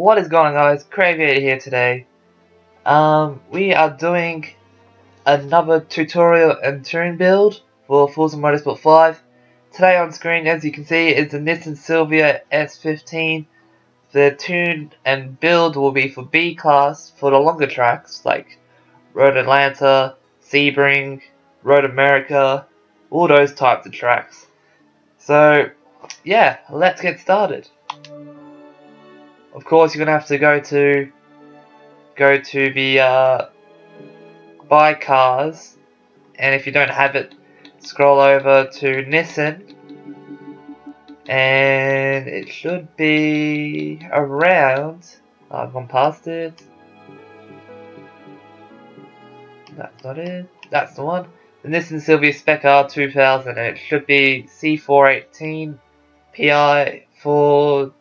What is going on, guys? Craviator here today. We are doing another tutorial and tune build for Forza Motorsport 5. Today on screen, as you can see, is the Nissan Silvia S15. The tune and build will be for B class for the longer tracks like Road Atlanta, Sebring, Road America, all those types of tracks. So, yeah, let's get started. Of course, you're gonna have to go to the buy cars, and if you don't have it, scroll over to Nissan, and it should be around. I've gone past it. That's not it. That's the one. The Nissan Silvia Spec R 2000, and it should be C418 Pi for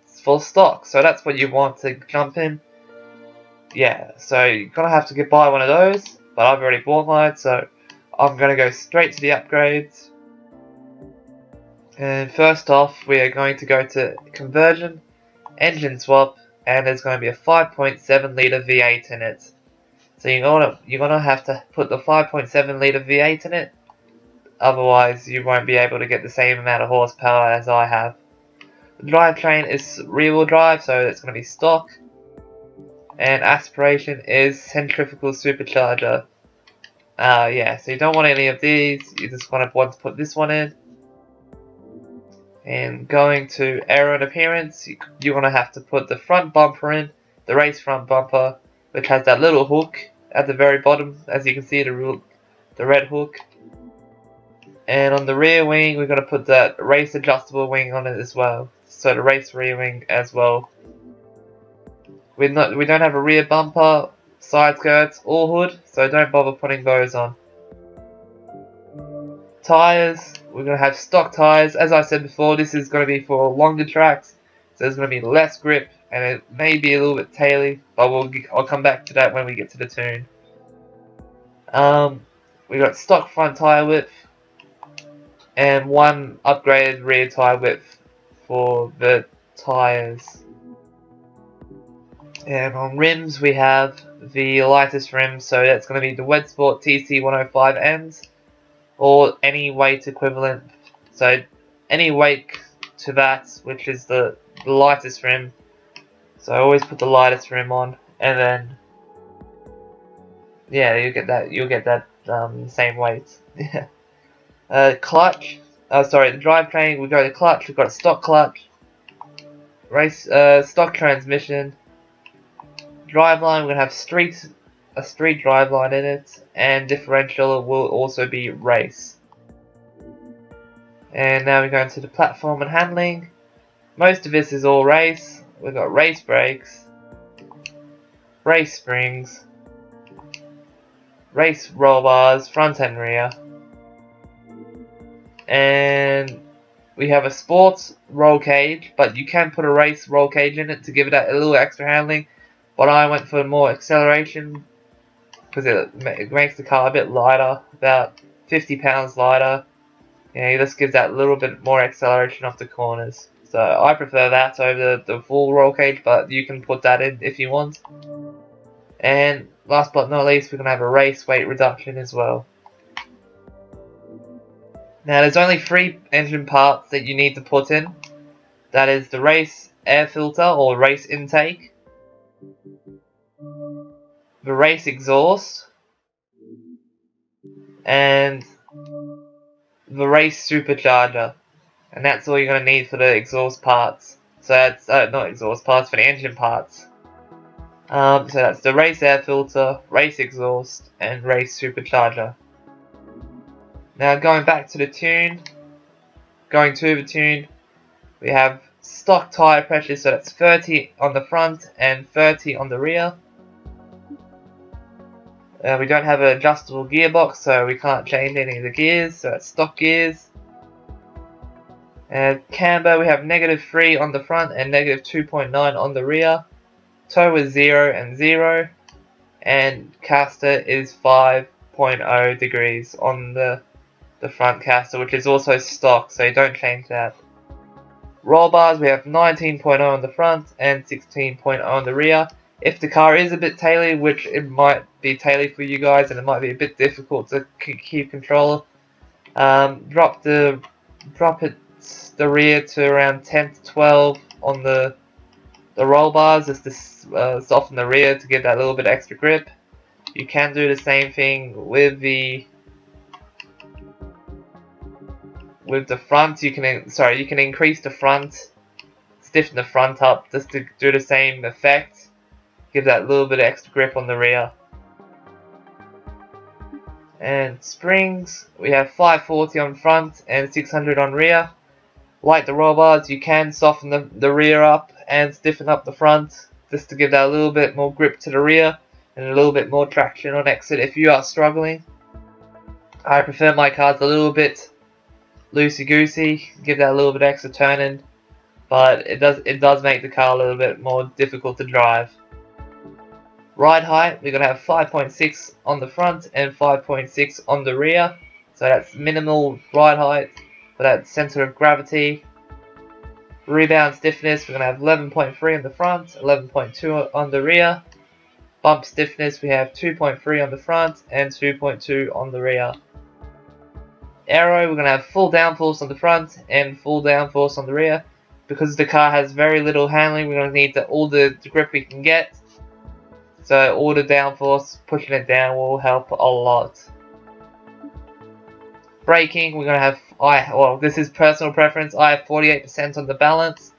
stock. So that's what you want to jump in. Yeah, so you're gonna have to buy one of those, but I've already bought mine, so I'm gonna go straight to the upgrades. And first off, we are going to go to conversion, engine swap, and there's going to be a 5.7 litre V8 in it. So you're gonna have to put the 5.7 litre V8 in it, otherwise you won't be able to get the same amount of horsepower as I have. The drivetrain is rear-wheel drive, so it's going to be stock. And aspiration is centrifugal supercharger. Yeah, so you don't want any of these, you just want to put this one in. And going to aero and appearance, you're going to have to put the front bumper in, the race front bumper, which has that little hook at the very bottom, as you can see, the red hook. And on the rear wing, we're going to put that race adjustable wing on it as well, so the race rear wing as well. We don't have a rear bumper, side skirts, or hood, so don't bother putting those on. Tyres, we're going to have stock tyres. As I said before, this is going to be for longer tracks, so there's going to be less grip, and it may be a little bit taily, but I'll come back to that when we get to the tune. We got stock front tyre width, and one upgraded rear tyre width for the tyres. And on rims, we have the lightest rims, so that's going to be the Wedsport TC105Ns, or any weight equivalent. So any weight to that, which is the lightest rim. So I always put the lightest rim on, and then yeah, you'll get that same weight. Clutch. Sorry, the drivetrain. We go to clutch. We've got a stock clutch. Stock transmission. Driveline, we're going to have a street driveline in it, and differential will also be race. And now we're going to the platform and handling. Most of this is all race. We've got race brakes, race springs, race roll bars, front and rear, and we have a sports roll cage, but you can put a race roll cage in it to give it a little extra handling. But I went for more acceleration because it makes the car a bit lighter, about 50 pounds lighter. Yeah, this gives that little bit more acceleration off the corners. So I prefer that over the full roll cage, but you can put that in if you want. And last but not least, we're going to have a race weight reduction as well. Now there's only 3 engine parts that you need to put in. That is the race air filter or race intake, the race exhaust, and the race supercharger. And that's all you're going to need for the exhaust parts. So that's not exhaust parts, for the engine parts. So that's the race air filter, race exhaust, and race supercharger. Now going back to the tune, we have stock tyre pressure, so that's 30 on the front and 30 on the rear. We don't have an adjustable gearbox, so we can't change any of the gears, so it's stock gears. Camber, we have -3 on the front and -2.9 on the rear. Tow is 0 and 0. And caster is 5.0 degrees on the front caster, which is also stock, so don't change that. roll bars, we have 19.0 on the front and 16.0 on the rear. If the car is a bit taily, which it might be taily for you guys and it might be a bit difficult to keep control, drop the rear to around 10 to 12 on the roll bars, just to soften the rear to give that little bit extra grip. You can do the same thing with the front. You can increase the front, stiffen the front up just to do the same effect. Give that little bit of extra grip on the rear. And springs, we have 540 on front and 600 on rear. Like the roll bars, you can soften the rear up and stiffen up the front just to give that a little bit more grip to the rear and a little bit more traction on exit if you are struggling. I prefer my cars a little bit loosey-goosey, give that a little bit extra turning, but it does make the car a little bit more difficult to drive. Ride height, we're going to have 5.6 on the front and 5.6 on the rear, so that's minimal ride height for that center of gravity. Rebound stiffness, we're going to have 11.3 on the front, 11.2 on the rear. Bump stiffness, we have 2.3 on the front and 2.2 on the rear. Aero, we're going to have full downforce on the front and full downforce on the rear. Because the car has very little handling, we're going to need all the grip we can get. So all the downforce, pushing it down will help a lot. Braking, we're going to have, this is personal preference, I have 48% on the balance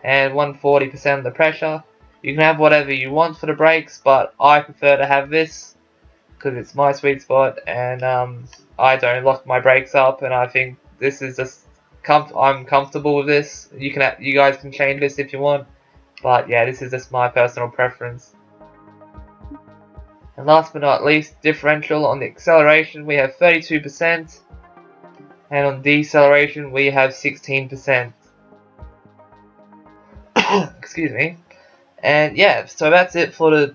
and 140% on the pressure. You can have whatever you want for the brakes, but I prefer to have this because it's my sweet spot, and I don't lock my brakes up, and I think this is just I'm comfortable with this. You guys can change this if you want, but yeah, this is just my personal preference. And last but not least, differential. On the acceleration we have 32%, and on deceleration we have 16%. Excuse me. And yeah, so that's it for the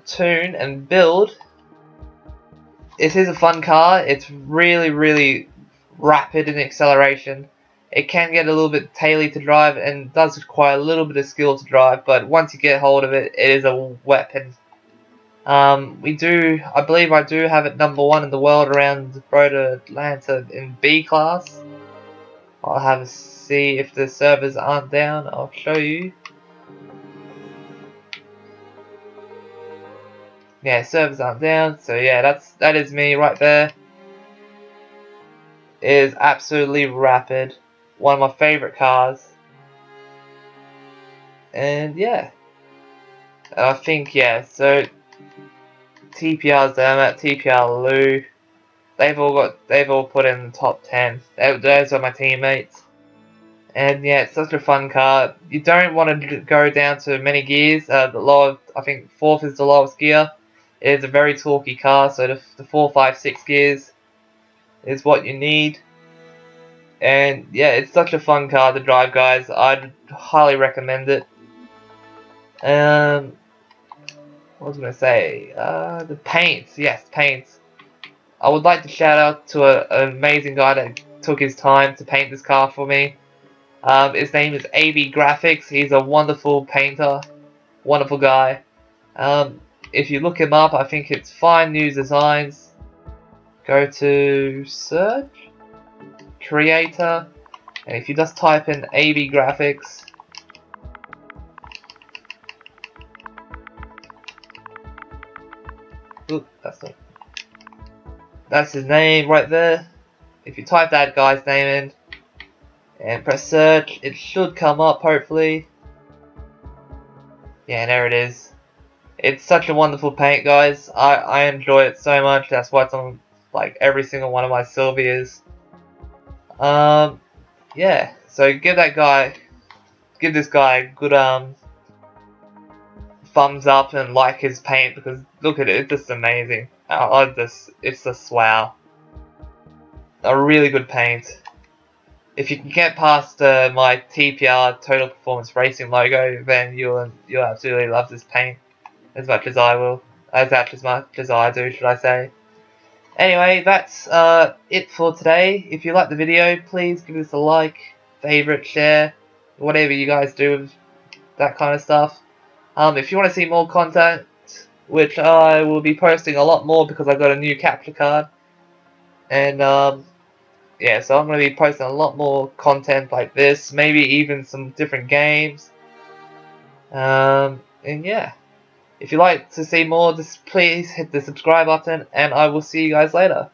tune and build. It is a fun car. It's really rapid in acceleration. It can get a little bit taily to drive and does require a little bit of skill to drive, but once you get hold of it, it is a weapon. I believe I do have it #1 in the world around Road Atlanta in B class. I'll have a see if the servers aren't down. I'll show you. Yeah, servers aren't down, so yeah, that is me right there. It is absolutely rapid. One of my favorite cars. And yeah. I think, yeah, so TPR's there, I'm at TPR Lou. They've all put in the top 10. Those are my teammates. And yeah, it's such a fun car. You don't want to go down to many gears. I think 4th is the lowest gear. It is a very torquey car, so the 4, 5, 6 gears is what you need. And yeah, it's such a fun car to drive, guys. I'd highly recommend it. What was I going to say? The paints. Yes, paints. I would like to shout out to an amazing guy that took his time to paint this car for me. His name is AB Graphics. He's a wonderful painter. Wonderful guy. If you look him up, I think it's Fine News Designs. Go to search, creator, and if you just type in AB Graphics, oop, that's his name right there. If you type that guy's name in and press search, it should come up hopefully. Yeah, there it is. It's such a wonderful paint, guys. I enjoy it so much. That's why it's on like every single one of my Silvias. Yeah. So give this guy a good thumbs up and like his paint, because look at it, it's just amazing. It's just wow. A really good paint. If you can get past my TPR Total Performance Racing logo, then you'll absolutely love this paint as much as I will. As much as I do, should I say. Anyway, that's it for today. If you liked the video, please give us a like, favorite, share. whatever you guys do with that kind of stuff. If you want to see more content, which I will be posting a lot more because I got a new capture card, and yeah, so I'm going to be posting a lot more content like this, maybe even some different games. And yeah, if you'd like to see more, just please hit the subscribe button, and I will see you guys later.